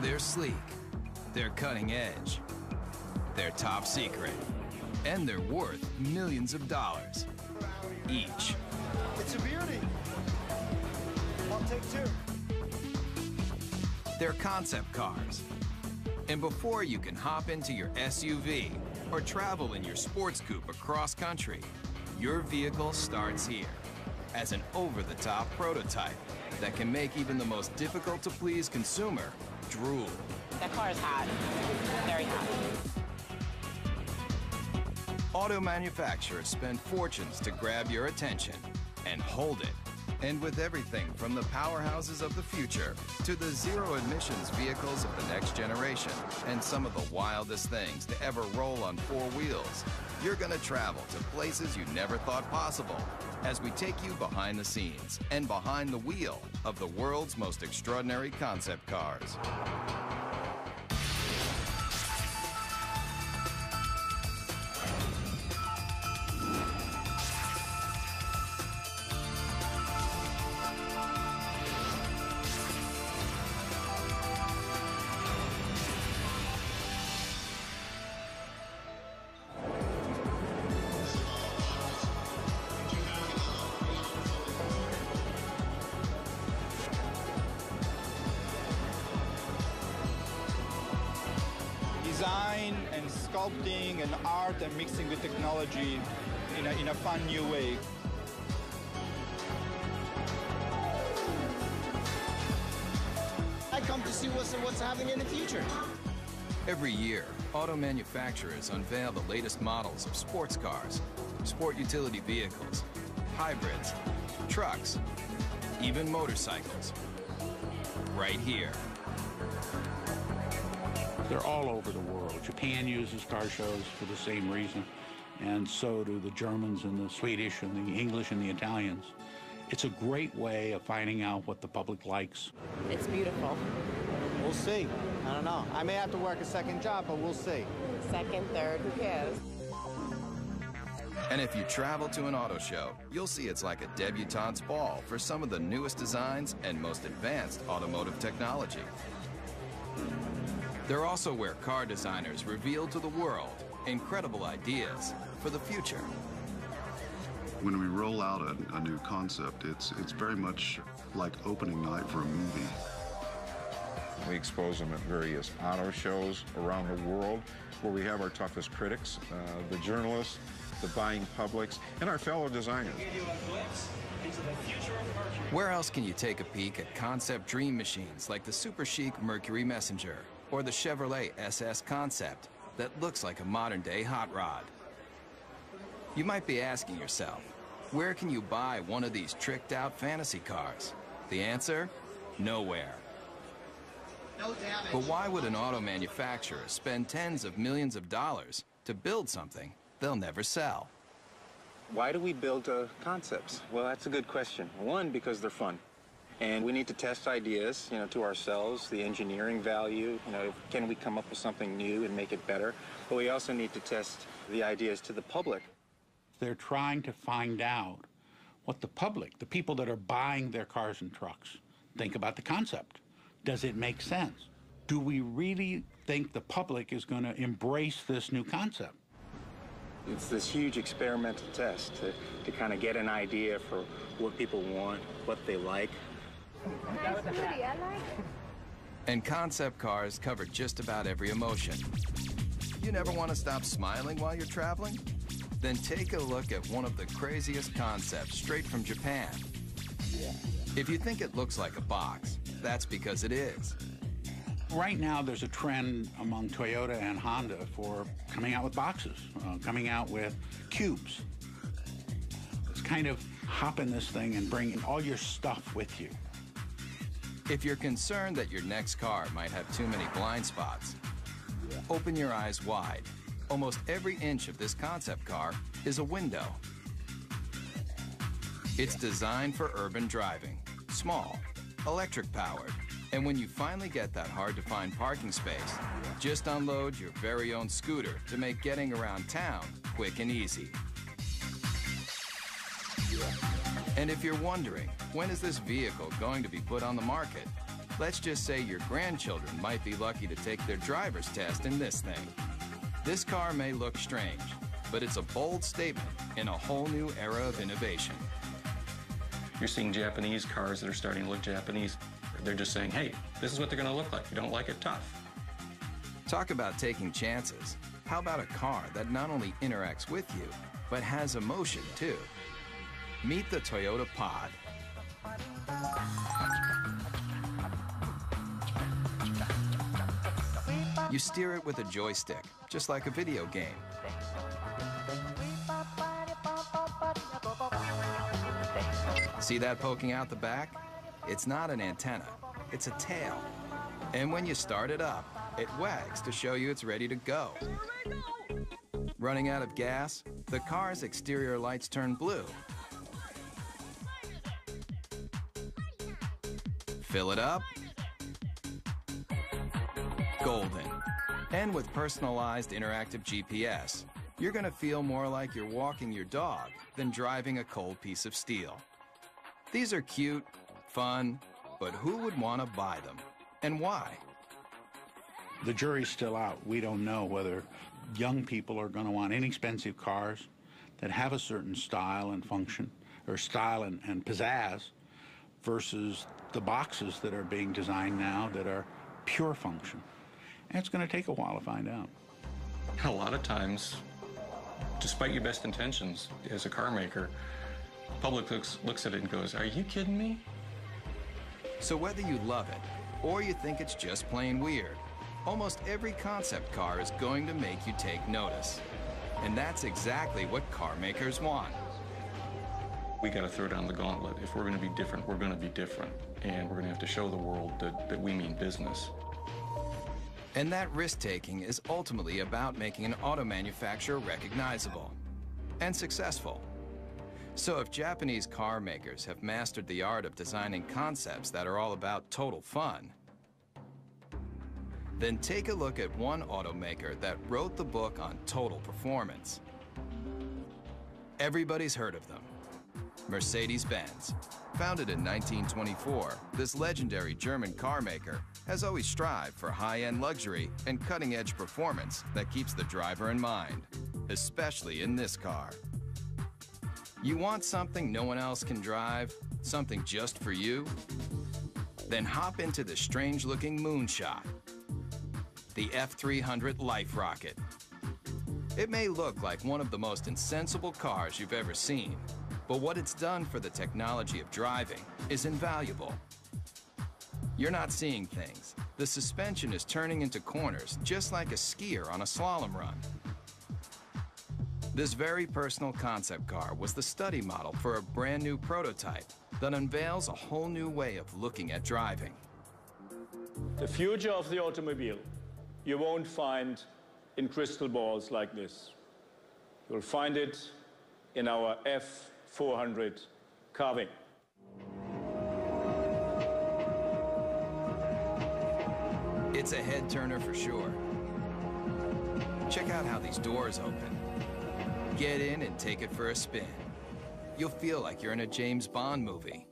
They're sleek, they're cutting edge, they're top secret, and they're worth millions of dollars each. It's a beauty. I'll take two. They're concept cars. And before you can hop into your SUV or travel in your sports coupe across country, your vehicle starts here as an over-the-top prototype that can make even the most difficult-to-please consumer drool. That car is hot, very hot. Auto manufacturers spend fortunes to grab your attention and hold it. And with everything from the powerhouses of the future to the zero-emissions vehicles of the next generation and some of the wildest things to ever roll on four wheels, you're gonna travel to places you never thought possible as we take you behind the scenes and behind the wheel of the world's most extraordinary concept cars. Design and sculpting and art and mixing with technology in a fun new way. I come to see what's happening in the future. Every year, auto manufacturers unveil the latest models of sports cars, sport utility vehicles, hybrids, trucks, even motorcycles. Right here. They're all over the world. Japan uses car shows for the same reason, and so do the Germans and the Swedish and the English and the Italians. It's a great way of finding out what the public likes. It's beautiful. We'll see. I don't know. I may have to work a second job, but we'll see. Second, third, who cares? And if you travel to an auto show, you'll see it's like a debutante's ball for some of the newest designs and most advanced automotive technology. They're also where car designers reveal to the world incredible ideas for the future. When we roll out a new concept, it's very much like opening night for a movie. We expose them at various auto shows around the world where we have our toughest critics, the journalists, the buying publics, and our fellow designers. Where else can you take a peek at concept dream machines like the super chic Mercury Messenger or the Chevrolet SS Concept that looks like a modern-day hot rod? You might be asking yourself, where can you buy one of these tricked-out fantasy cars? The answer? Nowhere. No damage. But why would an auto manufacturer spend tens of millions of dollars to build something they'll never sell? Why do we build concepts? Well, that's a good question. One, because they're fun. And we need to test ideas, to ourselves, the engineering value, can we come up with something new and make it better? But we also need to test the ideas to the public. They're trying to find out what the public, the people that are buying their cars and trucks, think about the concept. Does it make sense? Do we really think the public is going to embrace this new concept? It's this huge experimental test to kind of get an idea for what people want, what they like. Nice booty, I like. And concept cars cover just about every emotion. You never want to stop smiling while you're traveling? Then take a look at one of the craziest concepts straight from Japan. If you think it looks like a box, that's because it is. Right now, there's a trend among Toyota and Honda for coming out with boxes, coming out with cubes. It's kind of hop in this thing and bring all your stuff with you. If you're concerned that your next car might have too many blind spots, open your eyes wide. Almost every inch of this concept car is a window. It's designed for urban driving, small, electric-powered, And when you finally get that hard-to-find parking space, just unload your very own scooter to make getting around town quick and easy. And if you're wondering, when is this vehicle going to be put on the market? Let's just say your grandchildren might be lucky to take their driver's test in this thing. This car may look strange, but it's a bold statement in a whole new era of innovation. You're seeing Japanese cars that are starting to look Japanese. They're just saying, hey, this is what they're going to look like. You don't like it, tough. Talk about taking chances. How about a car that not only interacts with you, but has emotion too? Meet the Toyota Pod. You steer it with a joystick, just like a video game. See that poking out the back? It's not an antenna, it's a tail. And when you start it up, it wags to show you it's ready to go. Running out of gas, the car's exterior lights turn blue. Fill it up, golden. And with personalized interactive GPS, you're gonna feel more like you're walking your dog than driving a cold piece of steel. These are cute, fun, but who would want to buy them? And why? The jury's still out. We don't know whether young people are going to want inexpensive cars that have a certain style and function, or style and pizzazz, versus the boxes that are being designed now that are pure function. And it's going to take a while to find out. A lot of times, despite your best intentions as a car maker, the public looks at it and goes, are you kidding me? So whether you love it or you think it's just plain weird, almost every concept car is going to make you take notice. And that's exactly what car makers want. We got to throw down the gauntlet. If we're going to be different, we're going to be different. And we're going to have to show the world that we mean business. And that risk-taking is ultimately about making an auto manufacturer recognizable and successful. So if Japanese car makers have mastered the art of designing concepts that are all about total fun, then take a look at one automaker that wrote the book on total performance. Everybody's heard of them. Mercedes-Benz. Founded in 1924, this legendary German car maker has always strived for high-end luxury and cutting-edge performance that keeps the driver in mind, especially in this car. You want something no one else can drive? Something just for you? Then hop into the strange-looking moonshot, the F300 Life Rocket. It may look like one of the most insensible cars you've ever seen, but what it's done for the technology of driving is invaluable. You're not seeing things. The suspension is turning into corners just like a skier on a slalom run. This very personal concept car was the study model for a brand new prototype that unveils a whole new way of looking at driving. The future of the automobile you won't find in crystal balls like this. You'll find it in our F400 carving. It's a head turner for sure. Check out how these doors open. Get in and take it for a spin. You'll feel like you're in a James Bond movie,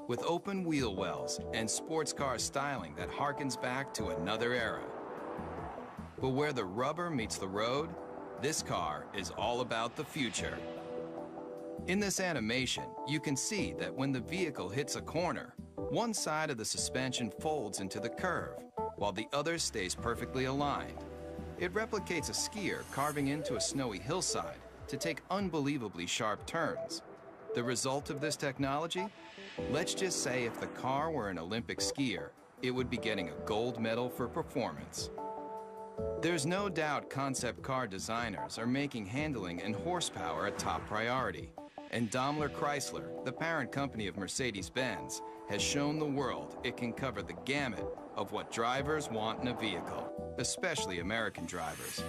with open wheel wells and sports car styling that harkens back to another era. But where the rubber meets the road, this car is all about the future. In this animation, you can see that when the vehicle hits a corner, one side of the suspension folds into the curve, while the other stays perfectly aligned. It replicates a skier carving into a snowy hillside to take unbelievably sharp turns. The result of this technology? Let's just say if the car were an Olympic skier, it would be getting a gold medal for performance. There's no doubt concept car designers are making handling and horsepower a top priority. And Daimler Chrysler, the parent company of Mercedes-Benz, has shown the world it can cover the gamut of what drivers want in a vehicle, especially American drivers.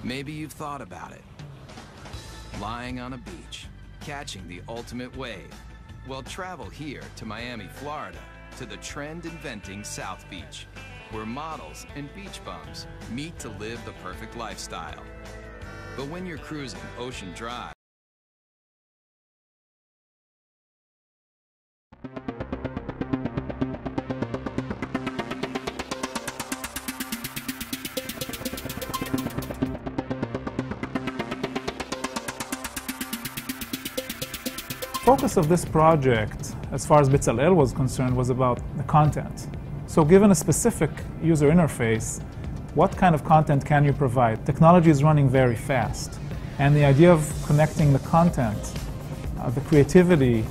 Maybe you've thought about it. Lying on a beach, catching the ultimate wave, Well, travel here to Miami, Florida, to the trend-inventing South Beach, where models and beach bums meet to live the perfect lifestyle. But when you're cruising Ocean Drive, The focus of this project, as far as Bezalel was concerned, was about the content. So given a specific user interface, what kind of content can you provide? Technology is running very fast, and the idea of connecting the content, the creativity,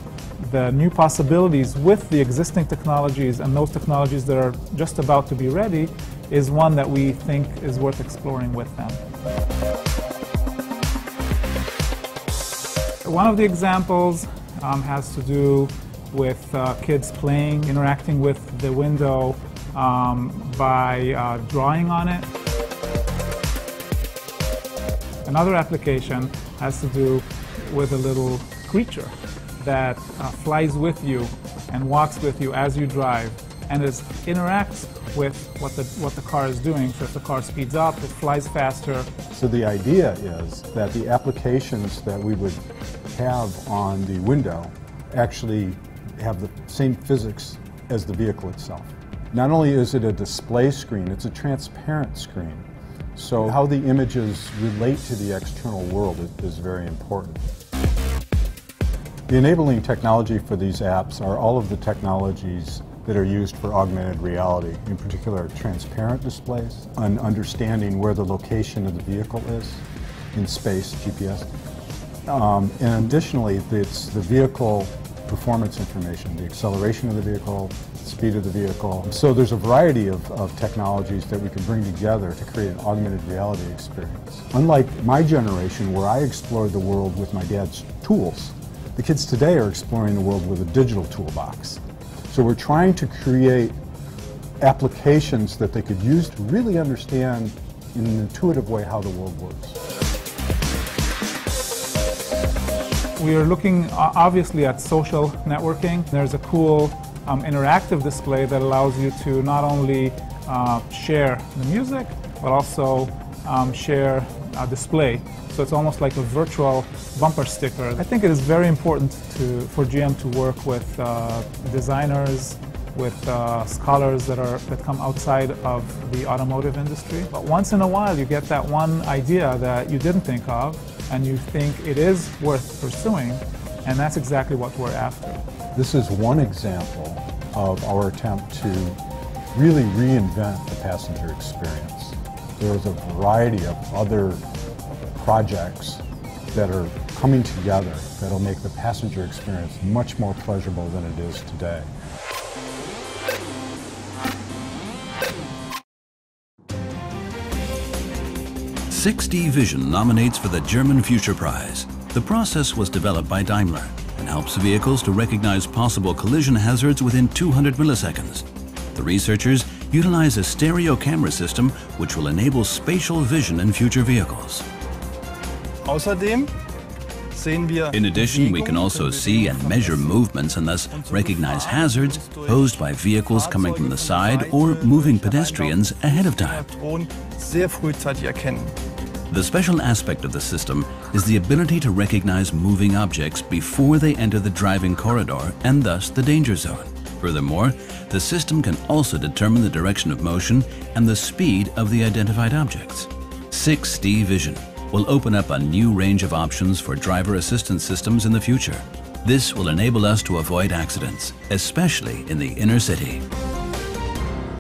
the new possibilities with the existing technologies and those technologies that are just about to be ready is one that we think is worth exploring with them. One of the examples has to do with kids playing, interacting with the window by drawing on it. Another application has to do with a little creature that flies with you and walks with you as you drive and interacts with what the car is doing. So if the car speeds up, it flies faster. So the idea is that the applications that we would have on the window actually have the same physics as the vehicle itself. Not only is it a display screen, it's a transparent screen. So how the images relate to the external world is very important. The enabling technology for these apps are all of the technologies that are used for augmented reality, in particular transparent displays, and understanding where the location of the vehicle is in space, GPS. And additionally, it's the vehicle performance information, the acceleration of the vehicle, speed of the vehicle. So there's a variety of technologies that we can bring together to create an augmented reality experience. Unlike my generation, where I explored the world with my dad's tools, the kids today are exploring the world with a digital toolbox. So we're trying to create applications that they could use to really understand in an intuitive way how the world works. We are looking obviously at social networking. There's a cool interactive display that allows you to not only share the music, but also share a display. So it's almost like a virtual bumper sticker. I think it is very important for GM to work with designers, with scholars that come outside of the automotive industry. But once in a while you get that one idea that you didn't think of and you think it is worth pursuing, and that's exactly what we're after. This is one example of our attempt to really reinvent the passenger experience. There's a variety of other projects that are coming together that'll make the passenger experience much more pleasurable than it is today. Six-D Vision nominates for the German Future Prize. The process was developed by Daimler and helps vehicles to recognize possible collision hazards within 200 milliseconds. The researchers utilize a stereo camera system which will enable spatial vision in future vehicles. In addition, we can also see and measure movements and thus recognize hazards posed by vehicles coming from the side or moving pedestrians ahead of time. The special aspect of the system is the ability to recognize moving objects before they enter the driving corridor and thus the danger zone. Furthermore, the system can also determine the direction of motion and the speed of the identified objects. 6D Vision will open up a new range of options for driver assistance systems in the future. This will enable us to avoid accidents, especially in the inner city.